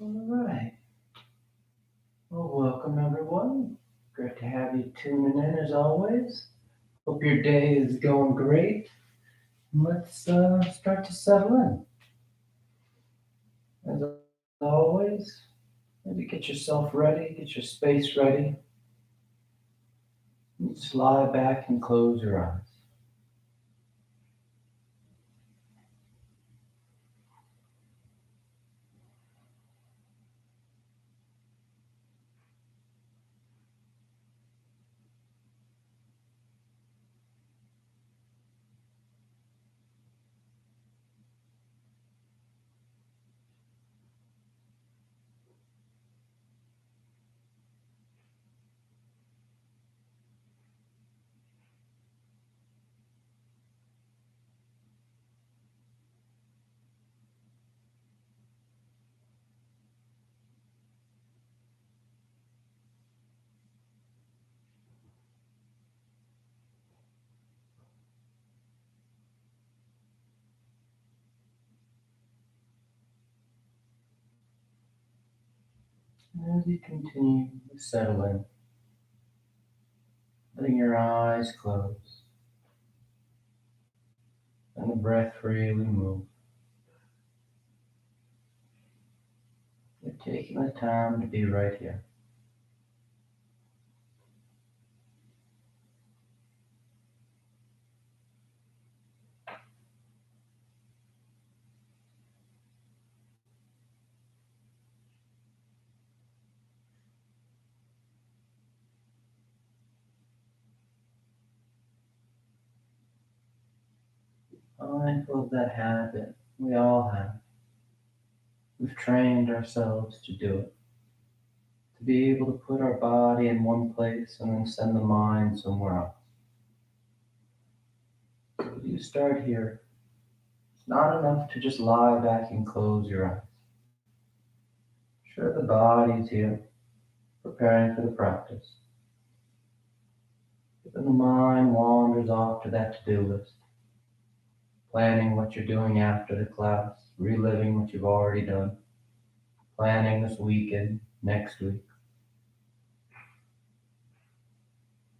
All right. Well, welcome everyone. Great to have you tuning in as always. Hope your day is going great. Let's start to settle in. As always, maybe get yourself ready, get your space ready. And just lie back and close your eyes. And as you continue to settle in, letting your eyes close and the breath freely move. You're taking the time to be right here. Mindful of that habit we all have. We've trained ourselves to do it, to be able to put our body in one place and then send the mind somewhere else. So you start here. It's not enough to just lie back and close your eyes. Sure, the body's here, preparing for the practice. But then the mind wanders off to that to-do list, planning what you're doing after the class, reliving what you've already done, planning this weekend, next week.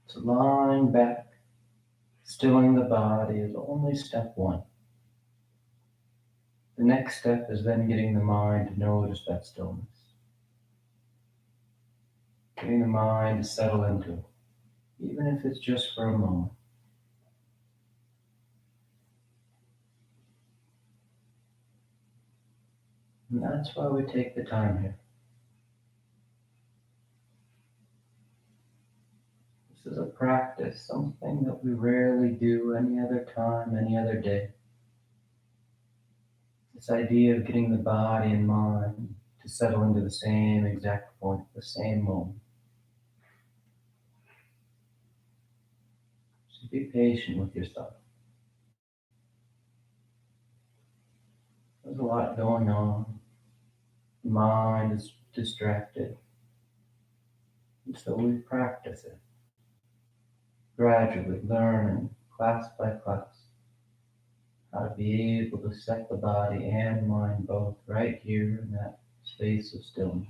So lying back, stilling the body is only step one. The next step is then getting the mind to notice that stillness. Getting the mind to settle into it, even if it's just for a moment. And that's why we take the time here. This is a practice, something that we rarely do any other time, any other day. This idea of getting the body and mind to settle into the same exact point, the same moment. So be patient with yourself. There's a lot going on. The mind is distracted. And so we practice it. Gradually learning, class by class, how to be able to set the body and mind both right here in that space of stillness.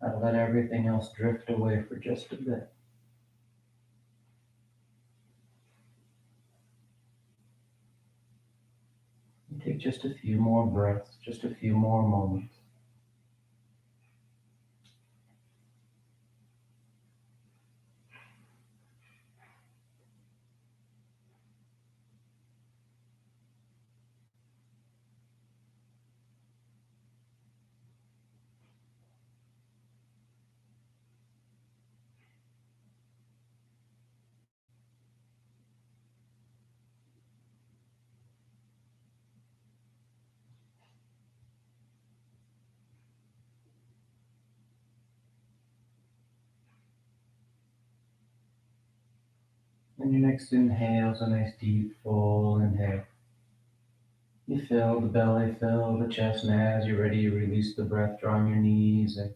How to let everything else drift away for just a bit. And take just a few more breaths, just a few more moments. And your next inhale is a nice deep full inhale. You fill the belly, fill the chest, and as you're ready, you release the breath, drawing your knees and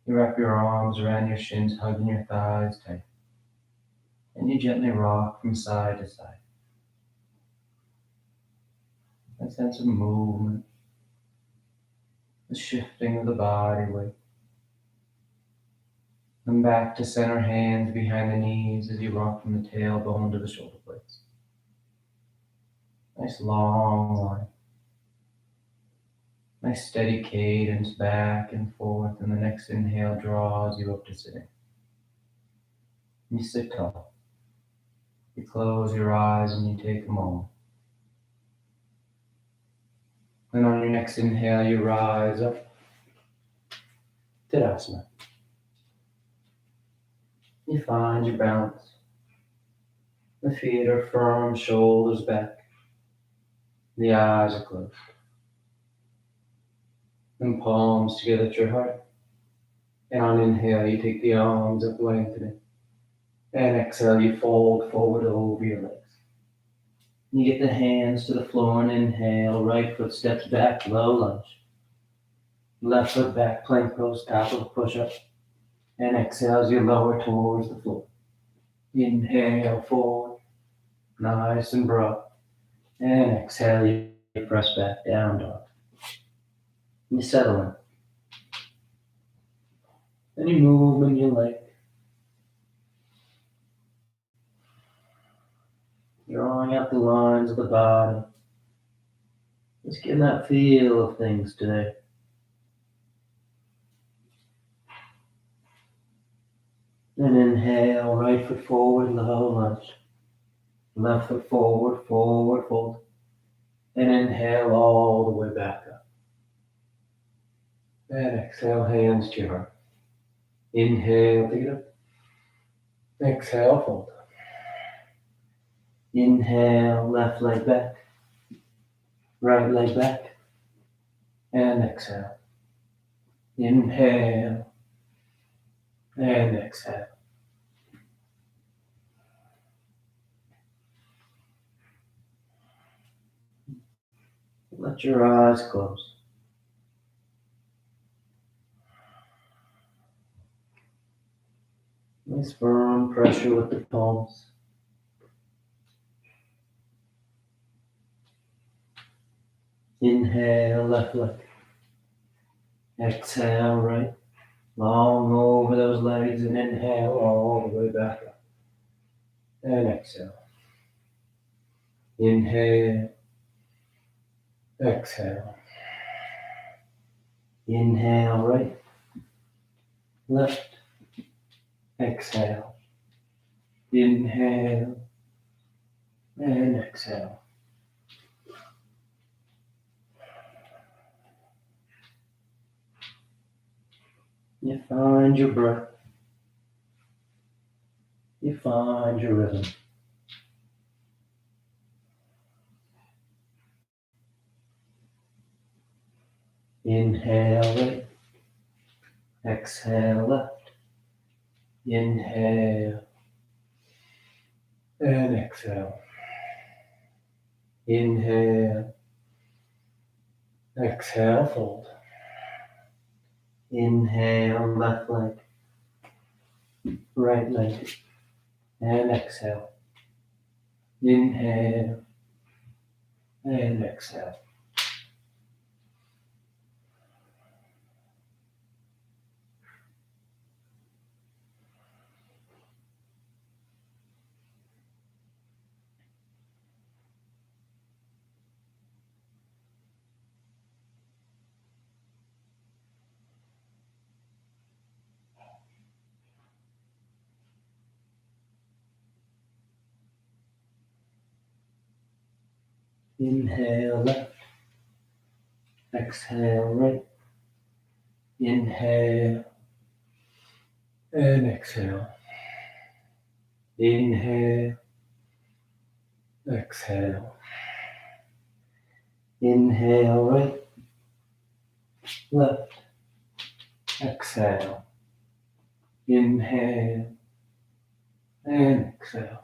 you wrap your arms around your shins, hugging your thighs tight. And you gently rock from side to side. a sense of movement, the shifting of the body weight. Then back to center, hands behind the knees as you rock from the tailbone to the shoulder blades. Nice long line. Nice steady cadence back and forth, and the next inhale draws you up to sitting. You sit tall. You close your eyes and you take a moment. And on your next inhale, you rise up. Tadasana. You find your balance. The feet are firm, shoulders back. The eyes are closed. And palms together at your heart. And on inhale, you take the arms up, lengthening. And exhale, you fold forward over your legs. You get the hands to the floor and inhale. Right foot steps back, low lunge. Left foot back, plank pose, top of a push-up. And exhale as you lower towards the floor. Inhale forward, nice and broad. And exhale, you press back, down dog. You settle in. Then you move in your leg. Drawing out the lines of the body. Just getting that feel of things today. Then inhale, right foot forward, low lunge. Left foot forward, forward fold. And inhale all the way back up. And exhale, hands to your heart. Inhale, take it up. Exhale, fold. Inhale, left leg back. Right leg back. And exhale. Inhale. And exhale. Let your eyes close. Nice firm pressure with the palms. Inhale, left leg. Exhale, right. Long over those legs and inhale all the way back up. And exhale. Inhale. Exhale. Inhale, right. Left. Exhale. Inhale. And exhale. You find your breath. You find your rhythm. Inhale right. Exhale left. Inhale. And exhale. Inhale. Exhale, fold. Inhale, left leg. Right leg. And exhale. Inhale. And exhale. Inhale left. Exhale right. Inhale. And exhale. Inhale. Exhale. Inhale right. Left. Exhale. Inhale. And exhale.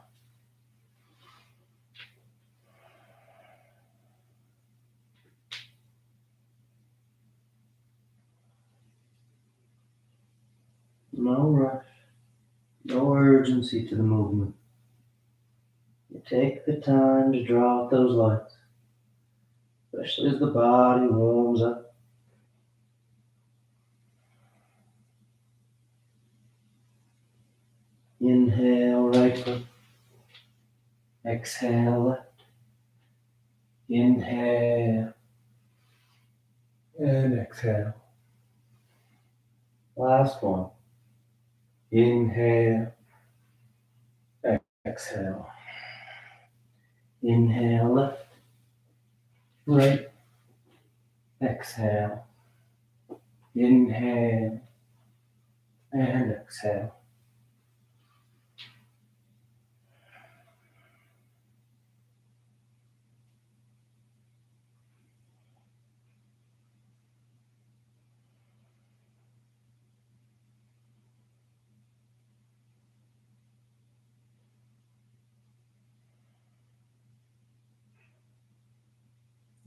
No rush, no urgency to the movement. You take the time to draw out those lines. especially as the body warms up. Inhale, right foot. Exhale, left. Inhale and exhale. Last one. Inhale, exhale. Inhale, left, right, exhale. Inhale and exhale.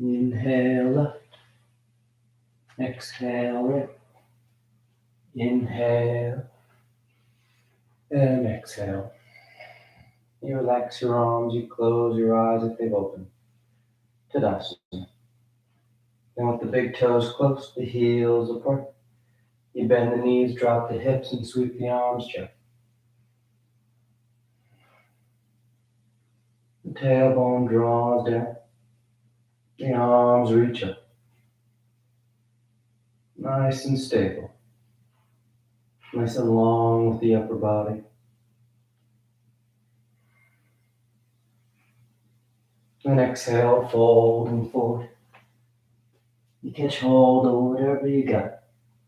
Inhale, left, exhale, right. Inhale and exhale. You relax your arms, you close your eyes if they've opened. Tadasana. Then with the big toes close, the heels apart. You bend the knees, drop the hips, and sweep the arms gently. The tailbone draws down. The arms reach up. Nice and stable. Nice and long with the upper body. And exhale, fold and forward. You catch hold of whatever you got.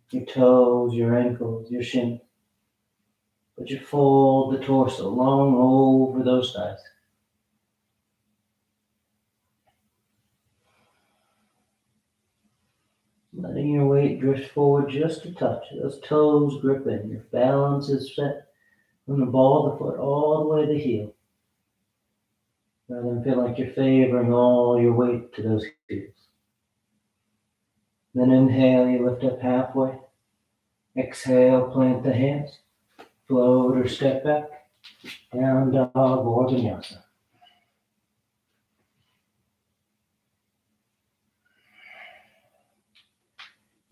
Your toes, your ankles, your shins. But you fold the torso long over those thighs. Letting your weight drift forward just a touch. Those toes grip in. Your balance is set from the ball of the foot all the way to the heel. Rather than feel like you're favoring all your weight to those heels. Then inhale, you lift up halfway. Exhale, plant the hands. Float or step back. Down dog or vinyasa.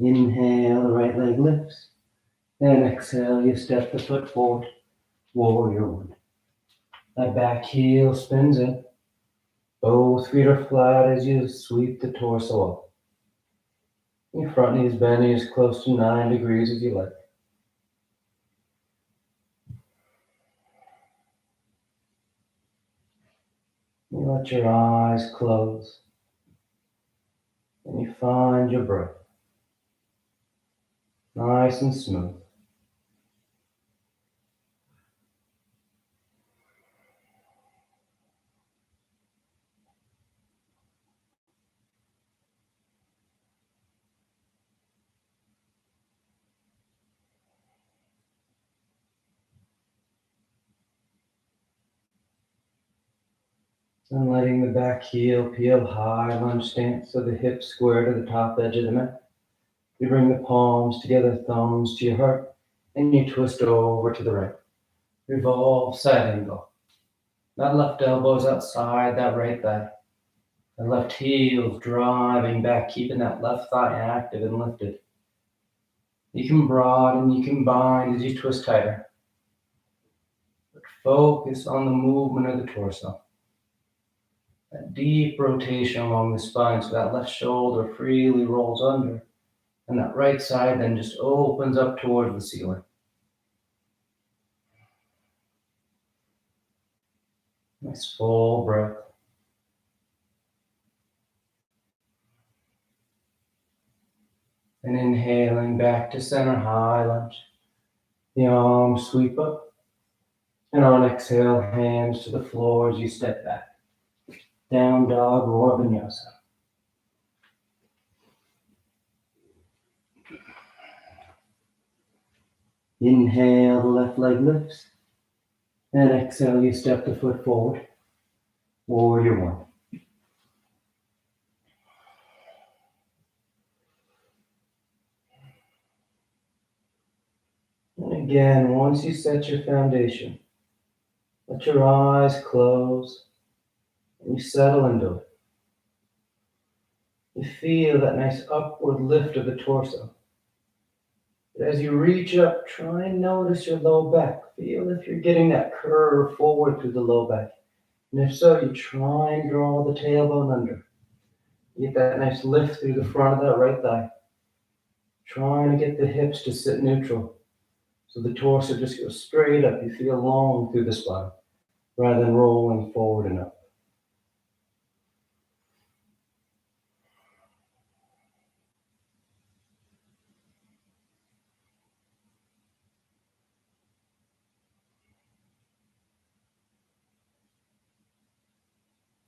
Inhale, the right leg lifts. And exhale, you step the foot forward. Warrior one. That back heel spins in. Both feet are flat as you sweep the torso up. Your front knees bending as close to 9 degrees as you like. You let your eyes close. And you find your breath. Nice and smooth. And letting the back heel peel high, lunge stance so the hips square to the top edge of the mat. You bring the palms together, thumbs to your heart, and you twist over to the right. Revolve side angle. That left elbow's outside that right thigh. The left heel's driving back, keeping that left thigh active and lifted. You can broaden, you can bind as you twist tighter. But focus on the movement of the torso. That deep rotation along the spine so that left shoulder freely rolls under. And that right side then just opens up towards the ceiling. Nice full breath. And inhaling back to center, high lunge. The arms sweep up. And on exhale, hands to the floor as you step back. Down dog or vinyasa. Inhale, the left leg lifts. And exhale, you step the foot forward. Warrior one. And again, once you set your foundation, let your eyes close and you settle into it. You feel that nice upward lift of the torso. But as you reach up, try and notice your low back. Feel if you're getting that curve forward through the low back. And if so, you try and draw the tailbone under. Get that nice lift through the front of that right thigh. Trying to get the hips to sit neutral. So the torso just goes straight up. You feel long through the spine rather than rolling forward and up.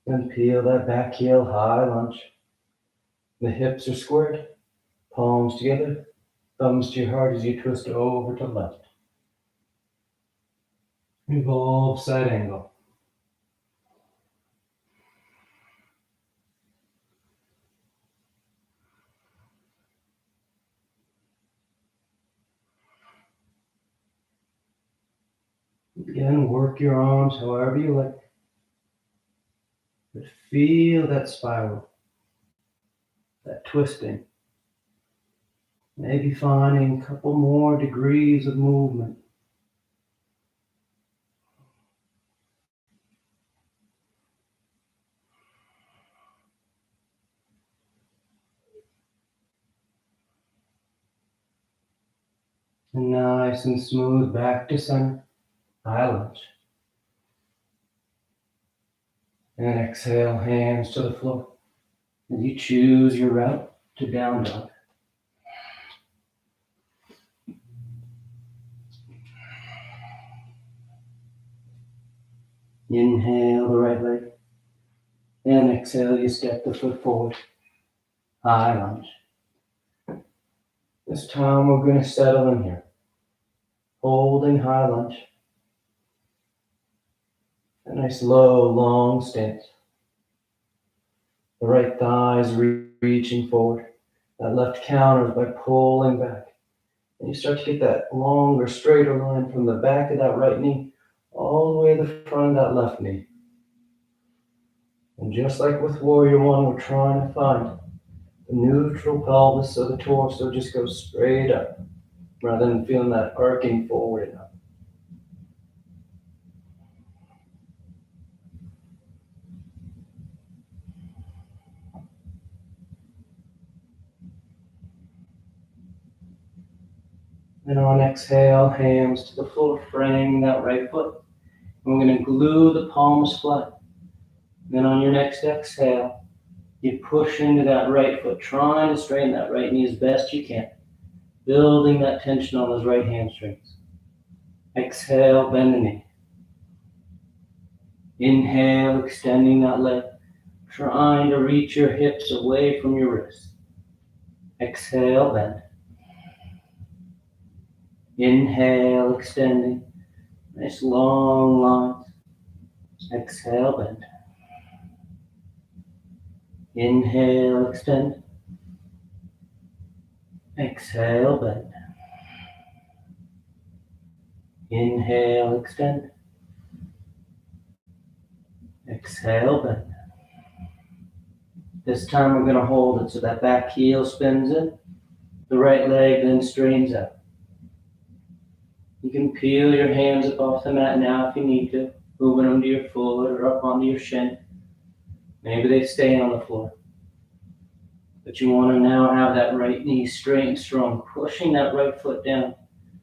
Then peel that back heel, high lunge. The hips are squared, palms together, thumbs to your heart as you twist over to left. Revolve side angle. Again, work your arms however you like. But feel that spiral, that twisting. Maybe finding a couple more degrees of movement. And nice and smooth back to center. High lunge. And exhale, hands to the floor. And you choose your route to down dog. Inhale the right leg. And exhale, you step the foot forward. High lunge. This time we're going to settle in here. Holding high lunge. A nice low, long stance. The right thigh is reaching forward. That left counters by pulling back. And you start to get that longer, straighter line from the back of that right knee all the way to the front of that left knee. And just like with Warrior One, we're trying to find the neutral pelvis so the torso just goes straight up rather than feeling that arcing forward and up. And on exhale, hands to the floor, framing that right foot. And we're going to glue the palms flat. Then on your next exhale, you push into that right foot, trying to straighten that right knee as best you can, building that tension on those right hamstrings. Exhale, bend the knee. Inhale, extending that leg, trying to reach your hips away from your wrists. Exhale, bend. Inhale, extending. Nice long lines. Exhale, bend. Inhale, extend. Exhale, bend. Inhale, extend. Exhale, bend. This time we're going to hold it so that back heel spins in. The right leg then straightens out. You can peel your hands up off the mat now if you need to, moving them to your foot or up onto your shin. Maybe they stay on the floor. But you want to now have that right knee straight and strong, pushing that right foot down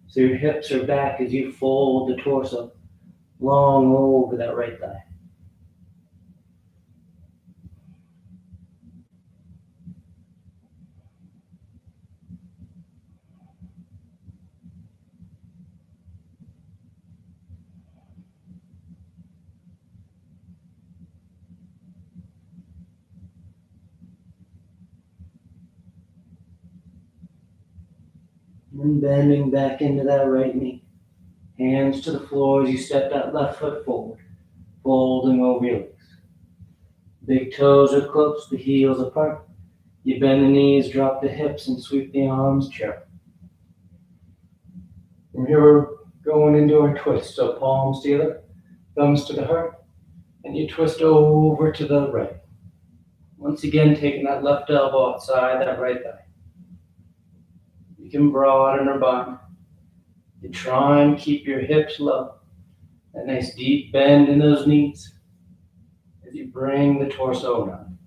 so your hips are back as you fold the torso long over that right thigh. And bending back into that right knee. Hands to the floor as you step that left foot forward, folding over your legs. Big toes are close, the heels apart. You bend the knees, drop the hips, and sweep the arms chair. From here, we're going into our twist. So palms together, thumbs to the heart, and you twist over to the right. Once again, taking that left elbow outside that right thigh. You can broaden or bind. You try and keep your hips low. That nice deep bend in those knees as you bring the torso around.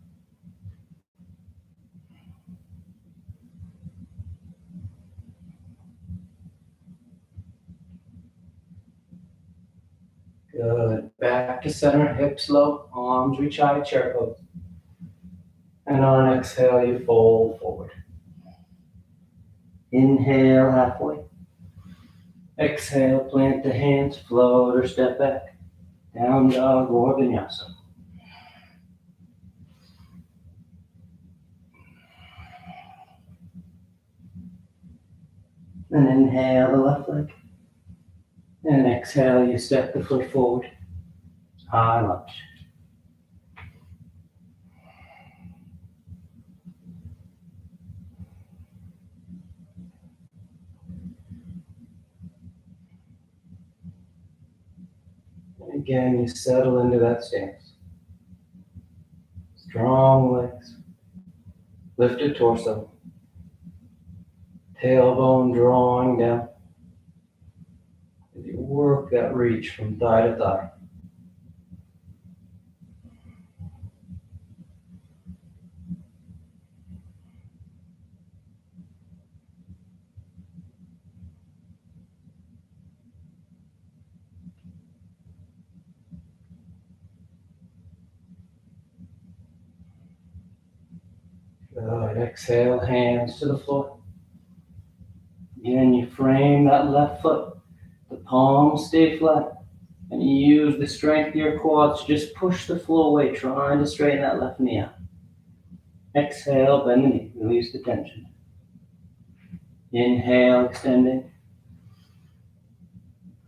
Good. Back to center, hips low, arms reach high, chair pose. And on an exhale, you fold forward. Inhale halfway. Exhale, plant the hands, float or step back. Down dog or vinyasa. And inhale the left leg. And exhale, you step the foot forward. High lunge. And again, you settle into that stance. Strong legs. Lifted torso. Tailbone drawing down. As you work that reach from thigh to thigh. Good. Exhale, hands to the floor. Again, you frame that left foot. The palms stay flat. And you use the strength of your quads to just push the floor away, trying to straighten that left knee out. Exhale, bend the knee, release the tension. Inhale, extending.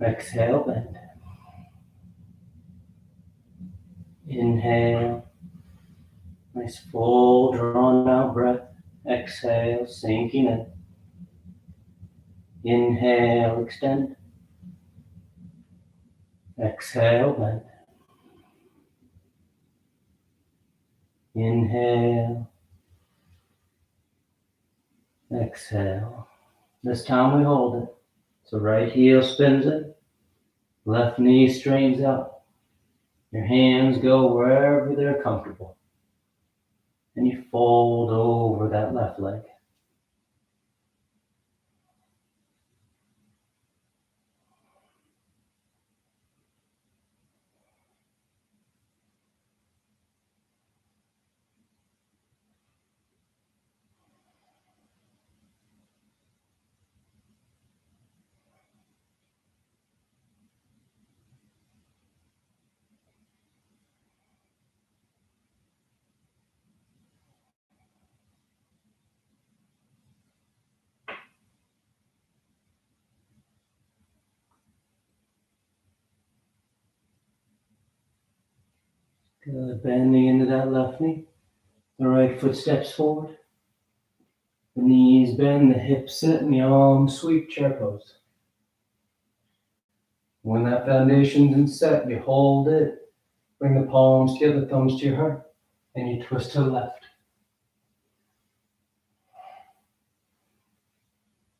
Exhale, bend. Inhale. Nice full drawn out breath. Exhale, sinking in. Inhale, extend. Exhale, bend. Inhale. Exhale. This time we hold it. So right heel spins in. Left knee straightens out. Your hands go wherever they're comfortable. And you fold over that left leg. Good. Bending into that left knee. The right foot steps forward. The knees bend, the hips sit, and the arms sweep, chair pose. When that foundation's set, you hold it. Bring the palms together, thumbs to your heart, and you twist to the left.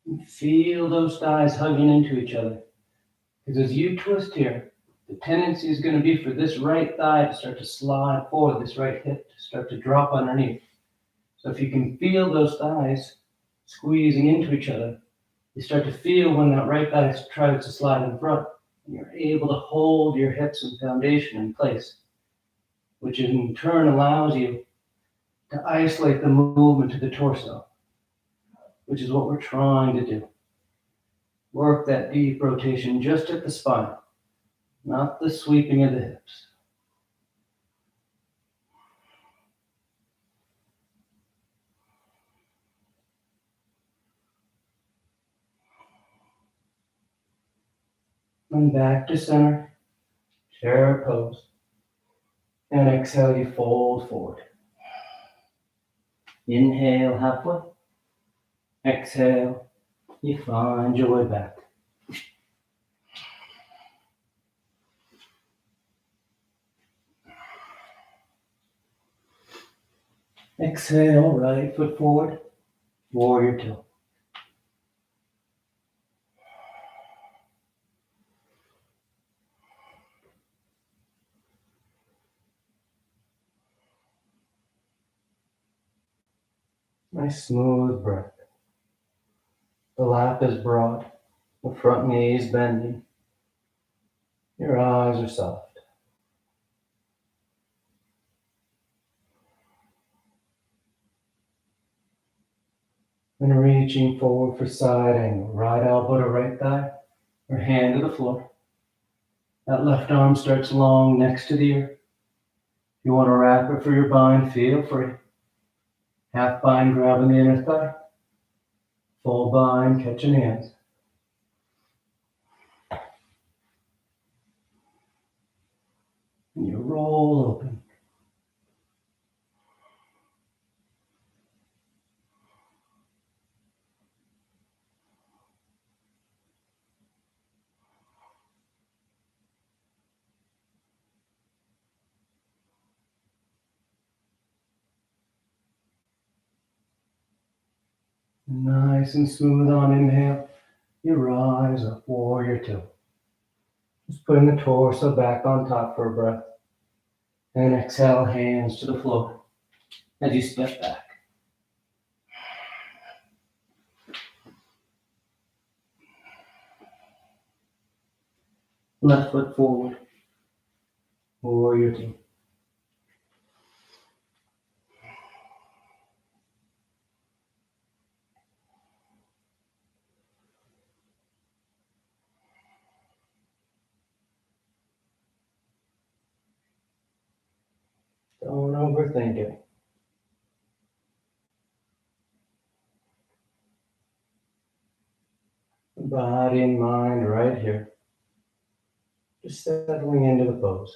And feel those thighs hugging into each other. Because as you twist here, the tendency is going to be for this right thigh to start to slide forward, this right hip to start to drop underneath. So if you can feel those thighs squeezing into each other, you start to feel when that right thigh tries to slide in front, and you're able to hold your hips and foundation in place, which in turn allows you to isolate the movement to the torso, which is what we're trying to do. Work that deep rotation just at the spine, not the sweeping of the hips. And back to center, chair pose. And exhale, you fold forward. Inhale halfway. Exhale, you find your way back. Exhale, right foot forward, warrior two. Nice smooth breath. The lap is broad, the front knee is bending. Your eyes are soft. And reaching forward for side angle, right elbow to right thigh, or hand to the floor. That left arm starts long next to the ear. If you want to wrap it for your bind, feel free. Half bind grabbing the inner thigh. Full bind catching hands. And you roll open. Nice and smooth on inhale. You rise up, warrior two. Just putting the torso back on top for a breath. And exhale, hands to the floor as you step back. Left foot forward, warrior two. Don't overthink it. Body and mind right here. Just settling into the pose.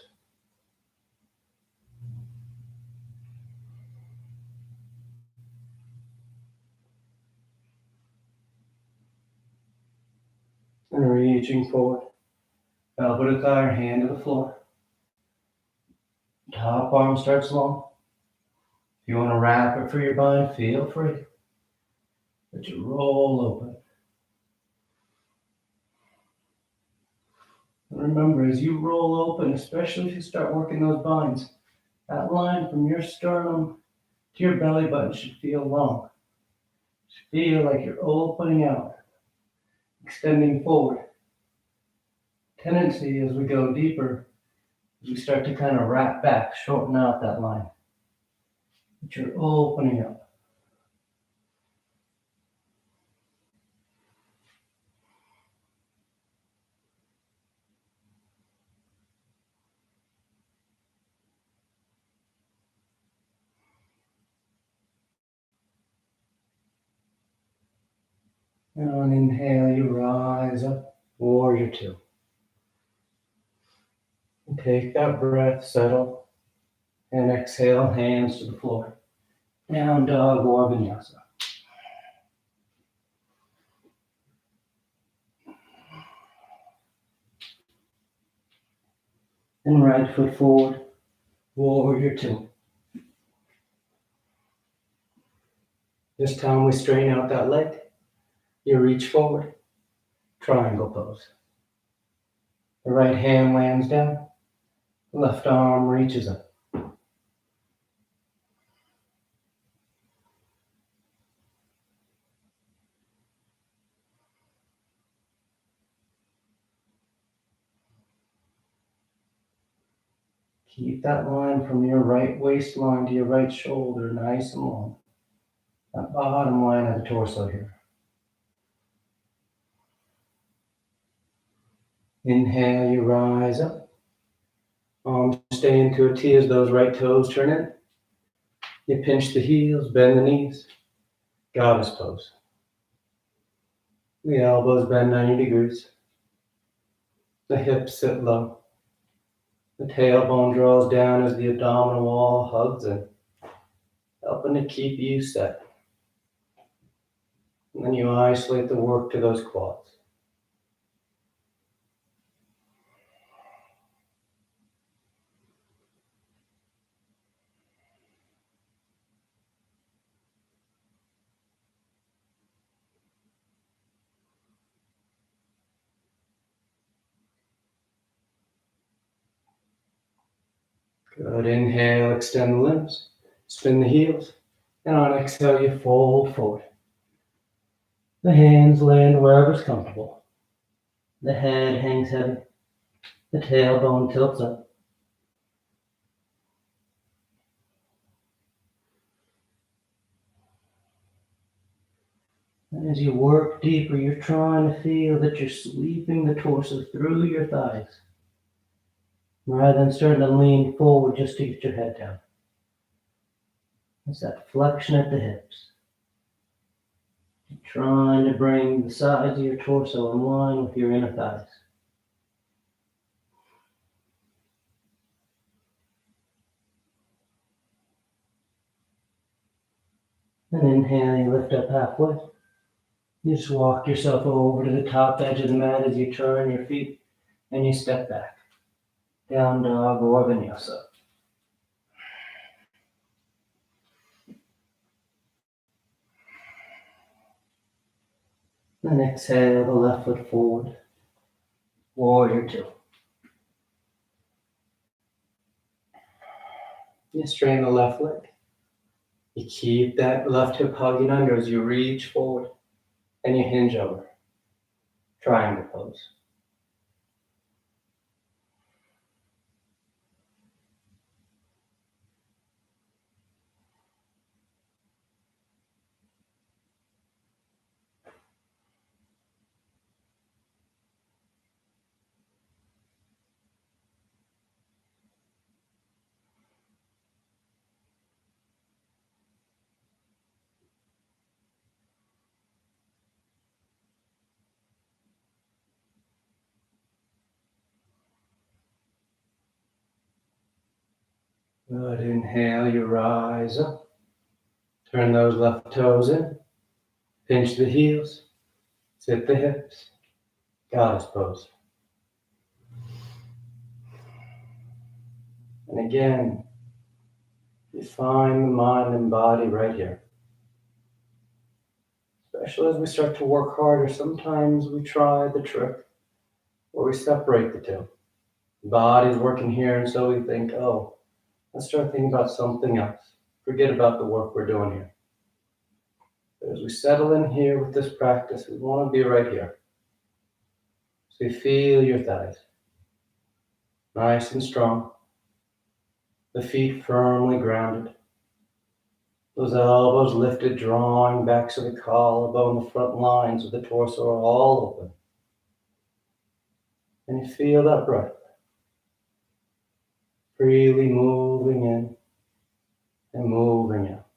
And reaching forward. Elbow to thigh or hand to the floor. Top arm starts long. If you want to wrap it for your bind, feel free. But you roll open. And remember, as you roll open, especially if you start working those binds, that line from your sternum to your belly button should feel long. It should feel like you're opening out, extending forward. Tendency as we go deeper, as we start to kind of wrap back, shorten out that line. But you're opening up. And on inhale, you rise up, warrior two. And take that breath, settle, and exhale, hands to the floor. Down dog or vinyasa. And right foot forward, warrior two. This time we straighten out that leg. You reach forward, triangle pose. The right hand lands down, the left arm reaches up. Keep that line from your right waistline to your right shoulder nice and long. That bottom line of the torso here. Inhale, you rise up. Arms stay into a T as those right toes turn in. You pinch the heels, bend the knees. Goddess pose. The elbows bend 90 degrees. The hips sit low. The tailbone draws down as the abdominal wall hugs in, helping to keep you set. And then you isolate the work to those quads. Good. Inhale, extend the limbs, spin the heels, and on exhale, you fold forward. The hands land wherever's comfortable. The head hangs heavy. The tailbone tilts up. And as you work deeper, you're trying to feel that you're sweeping the torso through your thighs, rather than starting to lean forward just to get your head down. It's that flexion at the hips. You're trying to bring the sides of your torso in line with your inner thighs. And inhale, you lift up halfway. You just walk yourself over to the top edge of the mat as you turn your feet and you step back. Down dog or vinyasa. Then exhale the left foot forward. Warrior two. You strain the left leg. You keep that left hip hugging under as you reach forward and you hinge over. Triangle pose. Good. Inhale, you rise up. Turn those left toes in. Pinch the heels. Sit the hips. Goddess pose. And again, you find the mind and body right here. Especially as we start to work harder, sometimes we try the trick where we separate the two. The body's working here, and so we think, oh, let's start thinking about something else. Forget about the work we're doing here. But as we settle in here with this practice, we want to be right here. So you feel your thighs, nice and strong. The feet firmly grounded. Those elbows lifted, drawing back so the collarbone, the front lines of the torso are all open. And you feel that breath freely moving in and moving out.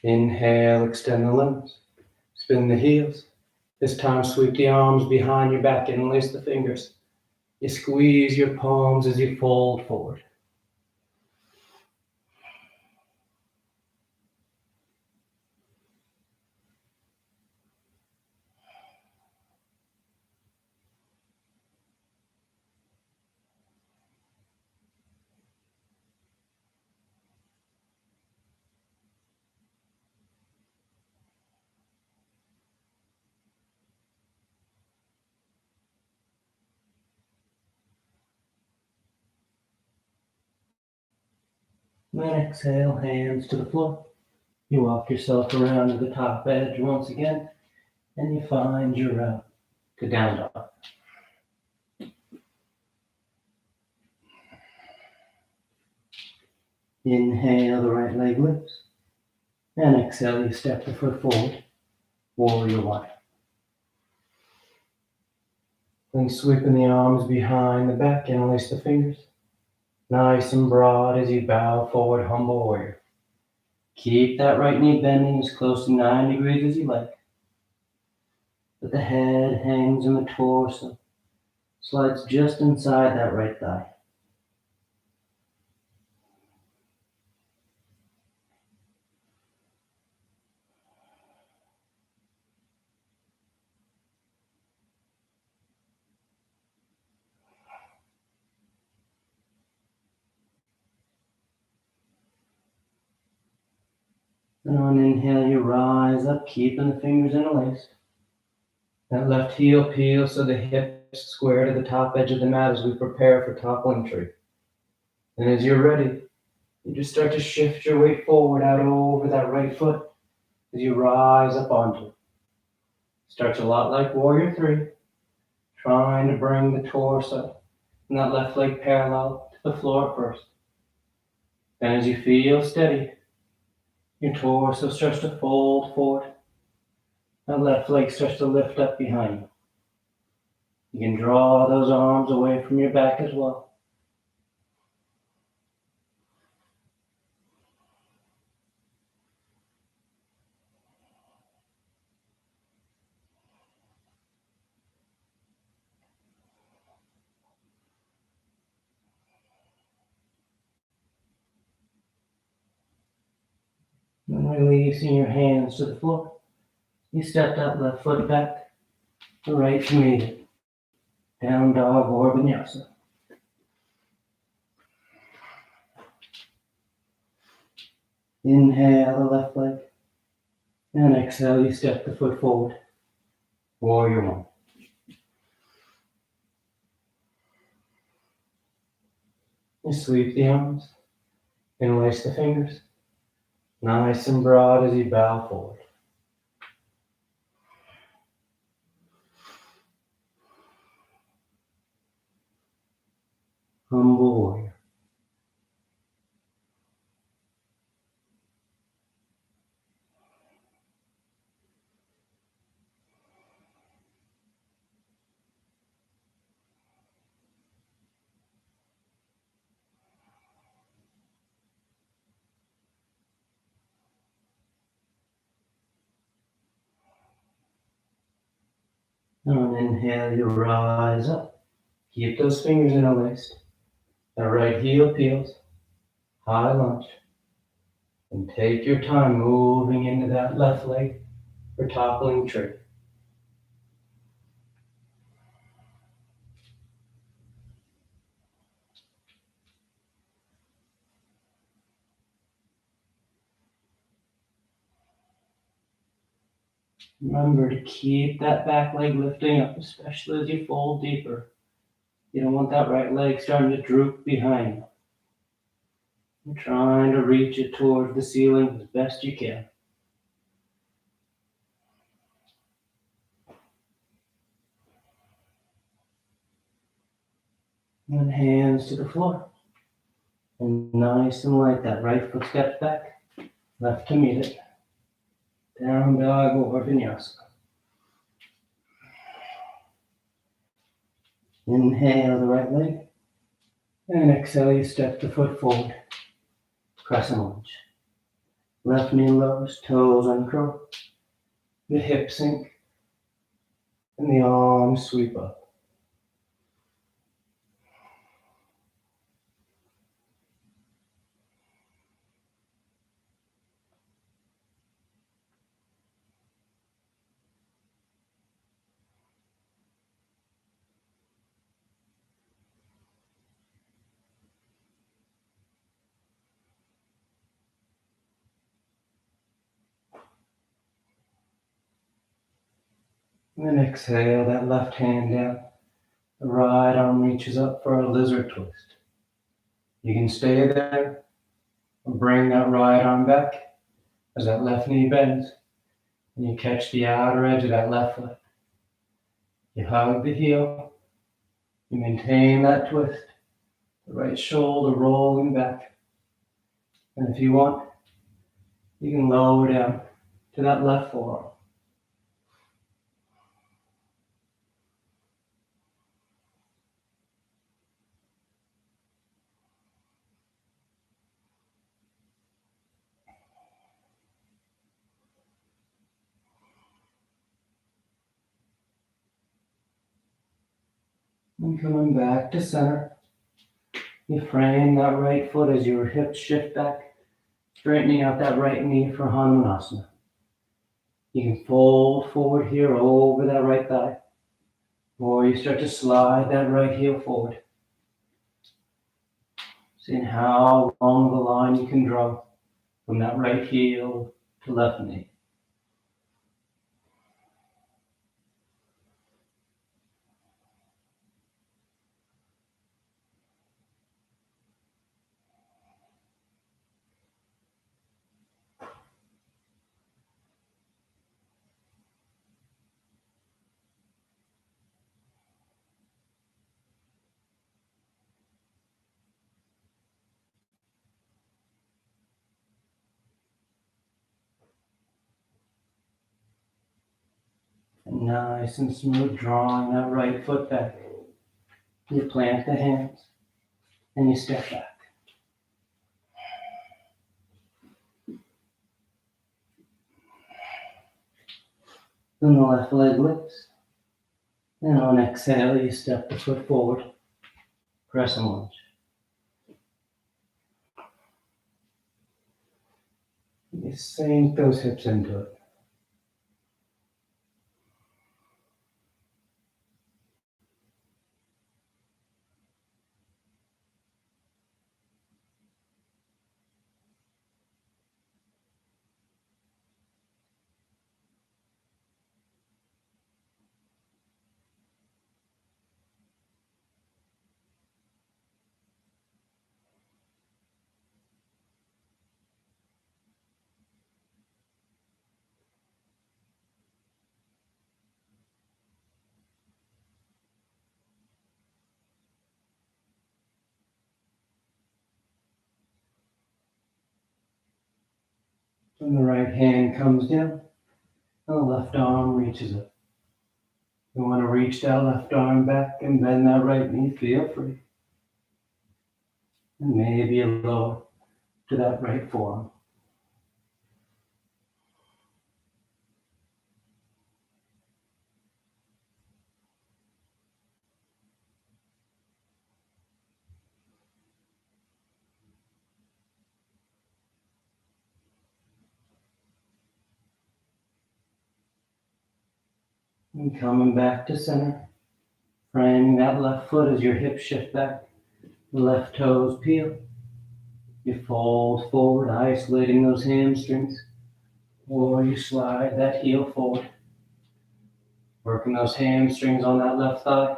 Inhale, extend the limbs, spin the heels. This time sweep the arms behind your back and release the fingers. You squeeze your palms as you fold forward. Then exhale, hands to the floor. You walk yourself around to the top edge once again, and you find your route to down dog. Inhale, the right leg lifts, and exhale, you step the foot forward, warrior one. Then sweeping the arms behind the back and release the fingers. Nice and broad as you bow forward, humble warrior. Keep that right knee bending as close to 9 degrees as you like. But the head hangs in the torso, slides just inside that right thigh. And on inhale, you rise up, keeping the fingers interlaced. That left heel peels so the hips square to the top edge of the mat as we prepare for toppling tree. And as you're ready, you just start to shift your weight forward out over that right foot as you rise up onto it. Starts a lot like Warrior 3, trying to bring the torso and that left leg parallel to the floor first. Then as you feel steady, your torso starts to fold forward. That left leg starts to lift up behind you. You can draw those arms away from your back as well. And releasing your hands to the floor. You step that left foot back, the right to meet it. Down dog or vinyasa. Inhale the left leg. And exhale, you step the foot forward. Warrior 1. You sweep the arms. Interlace the fingers. Nice and broad as you bow forward. Humble warrior. And on inhale, you rise up. Keep those fingers interlaced. The right heel peels. High lunge. And take your time moving into that left leg for toppling tree. Remember to keep that back leg lifting up, especially as you fold deeper. You don't want that right leg starting to droop behind you. You're trying to reach it towards the ceiling as best you can. And hands to the floor. And nice and light, that right foot steps back, left to meet it. Down dog or vinyasa. Inhale the right leg. And exhale, you step the foot forward. Crescent lunge. Left knee lowers, toes uncurl. The hips sink. And the arms sweep up. And then exhale that left hand down. The right arm reaches up for a lizard twist. You can stay there or bring that right arm back as that left knee bends. And you catch the outer edge of that left foot. You hug the heel. You maintain that twist. The right shoulder rolling back. And if you want, you can lower down to that left forearm. And coming back to center, you frame that right foot as your hips shift back, straightening out that right knee for Hanumanasana. You can fold forward here over that right thigh, or you start to slide that right heel forward. Seeing how long the line you can draw from that right heel to left knee. And nice and smooth, drawing that right foot back. You plant the hands and you step back. Then the left leg lifts. And on exhale, you step the foot forward. Press and lunge. You sink those hips into it. Then the right hand comes down and the left arm reaches up. You want to reach that left arm back and bend that right knee, feel free. And maybe a lower to that right forearm. And coming back to center, framing that left foot as your hips shift back, the left toes peel. You fold forward, isolating those hamstrings, or you slide that heel forward, working those hamstrings on that left thigh,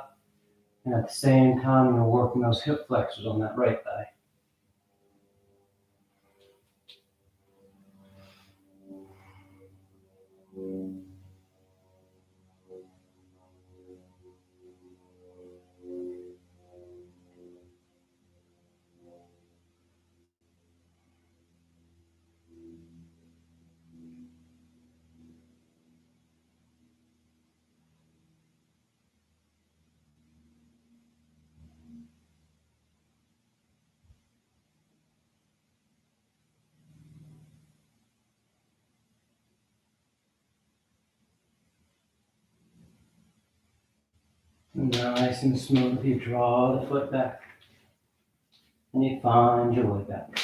and at the same time, you're working those hip flexors on that right thigh. And nice and smooth, you draw the foot back, and you find your way back.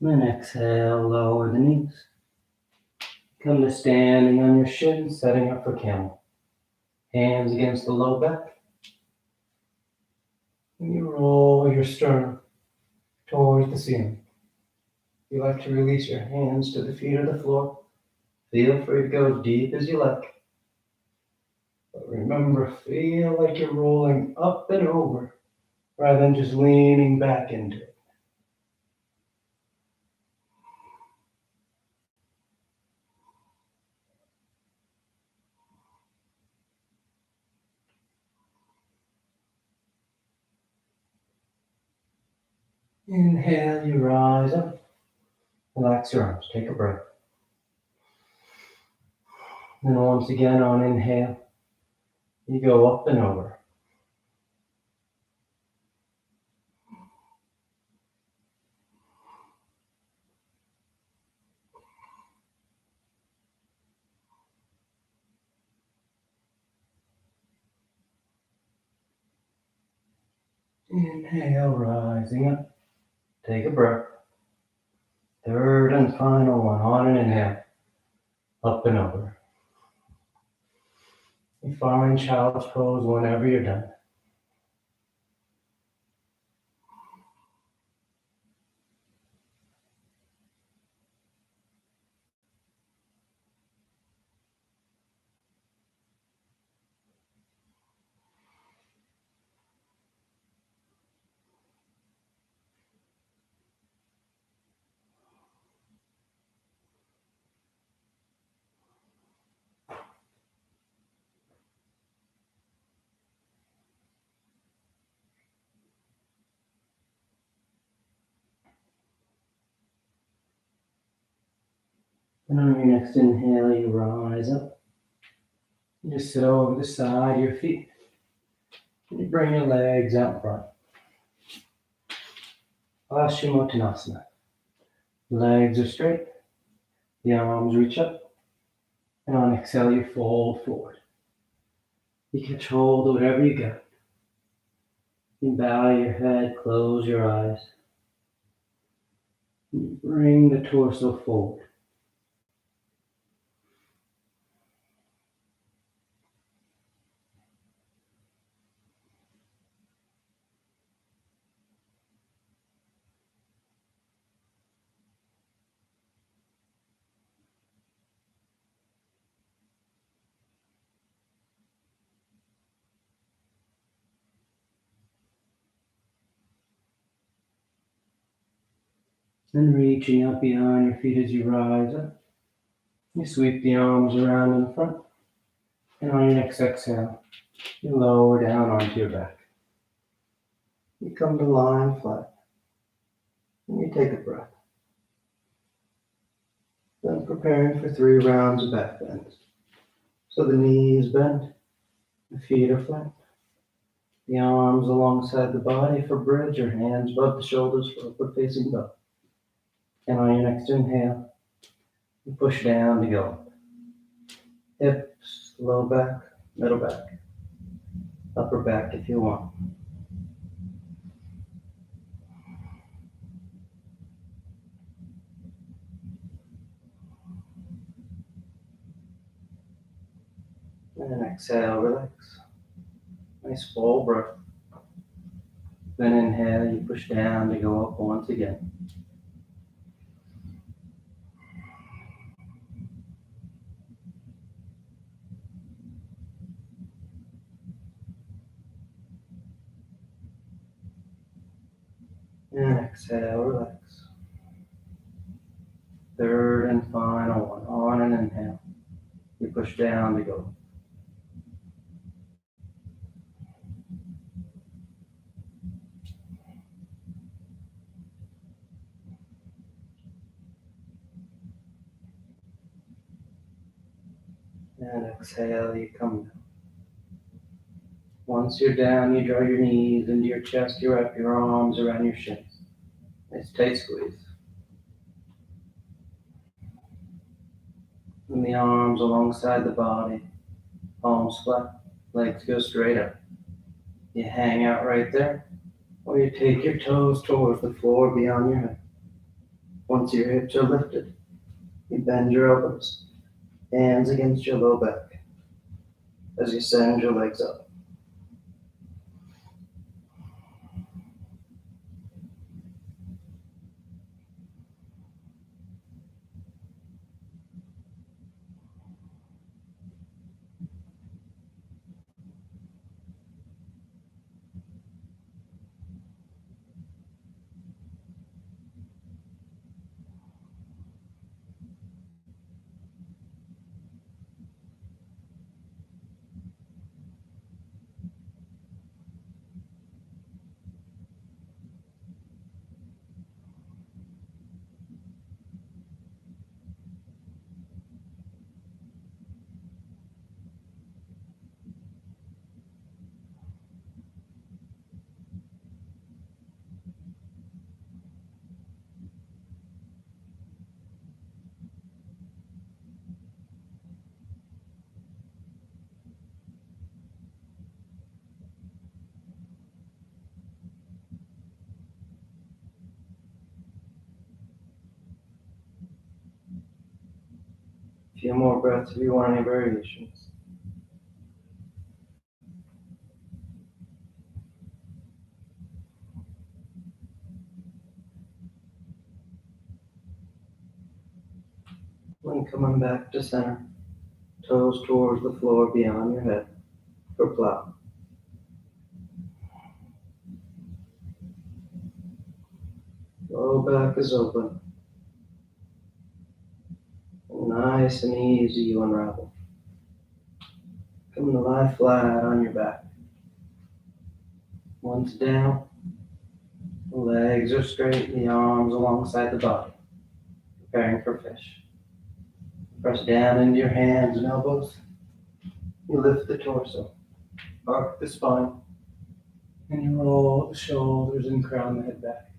Then exhale, lower the knees. Come to standing on your shins, setting up for camel. Hands against the low back. And you roll your sternum towards the ceiling. If you like to release your hands to the feet or the floor, feel free to go as deep as you like. But remember, feel like you're rolling up and over rather than just leaning back into it. Inhale, you rise up. Relax your arms. Take a breath. Then once again on inhale, you go up and over. Inhale, rising up. Take a breath. Third and final one on an inhale. Up and over. You find child's pose whenever you're done. And on your next inhale, you rise up. You just sit over the side of your feet. And you bring your legs out front. Paschimottanasana. Legs are straight. The arms reach up. And on exhale, you fold forward. You catch hold of whatever you got. You bow your head, close your eyes. You bring the torso forward. Then reaching up beyond your feet as you rise up. You sweep the arms around in front. And on your next exhale, you lower down onto your back. You come to lying flat. And you take a breath. Then preparing for 3 rounds of back bends. So the knees bend, the feet are flat. The arms alongside the body for bridge or hands above the shoulders for upward facing dog. And on your next inhale, you push down to go up. Hips, low back, middle back, upper back if you want. And exhale, relax. Nice full breath. Then inhale, you push down to go up once again. And exhale, relax. Third and final one. On an inhale, you push down to go. And exhale, you come down. Once you're down, you draw your knees into your chest. You wrap your arms around your shins. Nice tight squeeze. And the arms alongside the body. Palms flat. Legs go straight up. You hang out right there. Or you take your toes towards the floor beyond your head. Once your hips are lifted, you bend your elbows. Hands against your low back. As you send your legs up. A few more breaths if you want any variations. When coming back to center, toes towards the floor beyond your head for plow. Low back is open. Nice and easy you unravel. Come to lie flat on your back. Once down, the legs are straight, the arms alongside the body, preparing for fish. Press down into your hands and elbows. You lift the torso, arc the spine, and you roll the shoulders and crown the head back.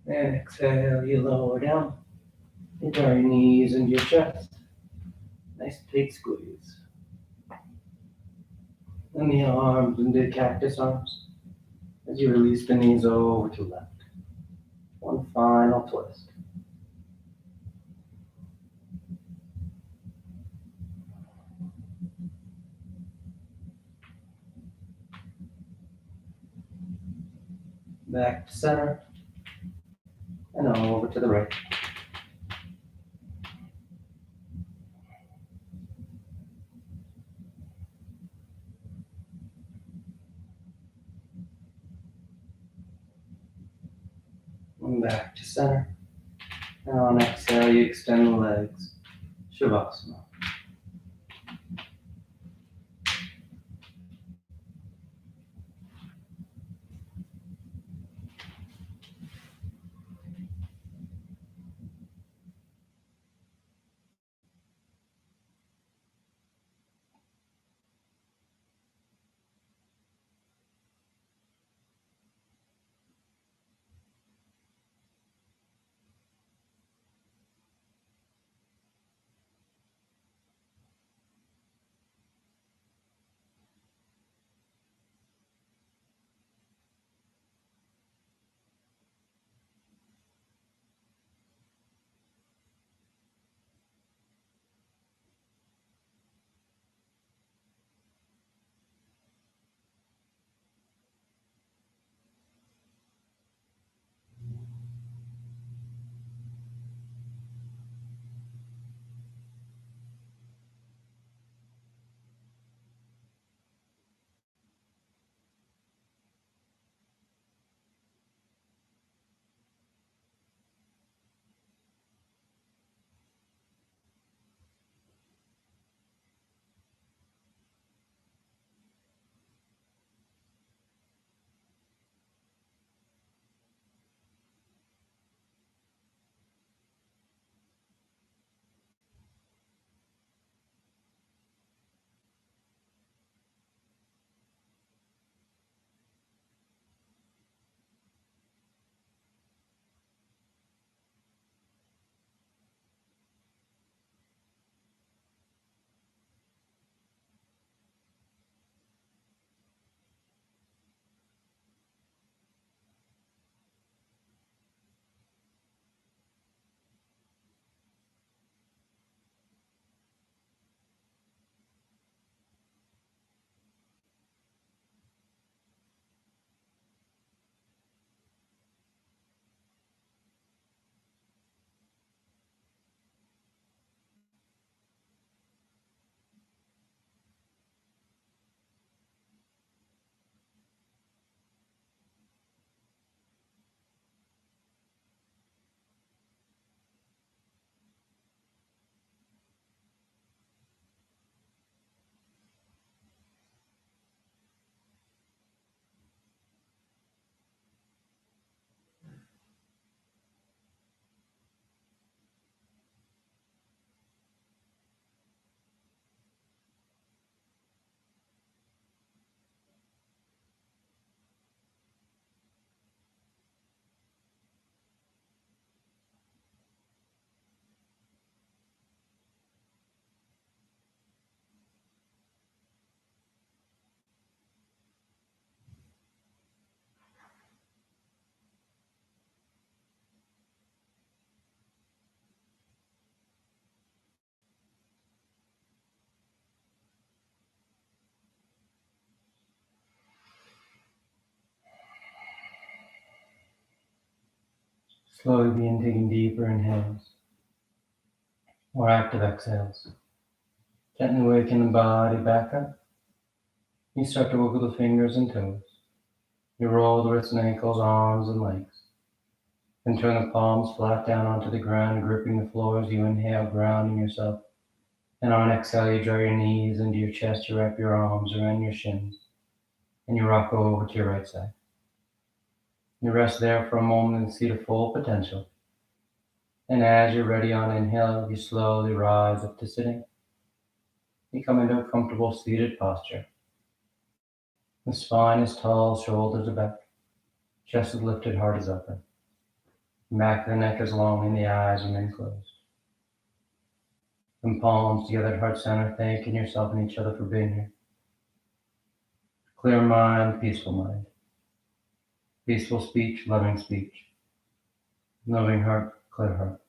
And exhale, you lower down. You draw your knees into your chest. Nice big squeeze. And the arms into cactus arms as you release the knees over to left. One final twist. Back to center and over to the right. And back to center. And on exhale, you extend the legs. Shavasana. Slowly begin taking deeper inhales or active exhales. Gently waking the body back up. You start to wiggle the fingers and toes. You roll the wrists and ankles, arms and legs. Then turn the palms flat down onto the ground, gripping the floor as you inhale, grounding yourself And on exhale, you draw your knees into your chest, you wrap your arms around your shins, and you rock over to your right side. You rest there for a moment and see the full potential. And as you're ready on inhale, you slowly rise up to sitting. You come into a comfortable seated posture. The spine is tall, shoulders are back, chest is lifted, heart is open. The back of the neck is long and the eyes remain closed. And palms together at heart center, thanking yourself and each other for being here. Clear mind, peaceful mind. Peaceful speech, loving speech. Loving heart, clear heart.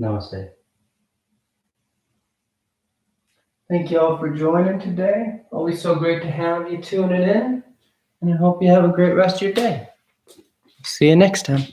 Namaste. Thank you all for joining today. Always so great to have you tuning in. And I hope you have a great rest of your day. See you next time.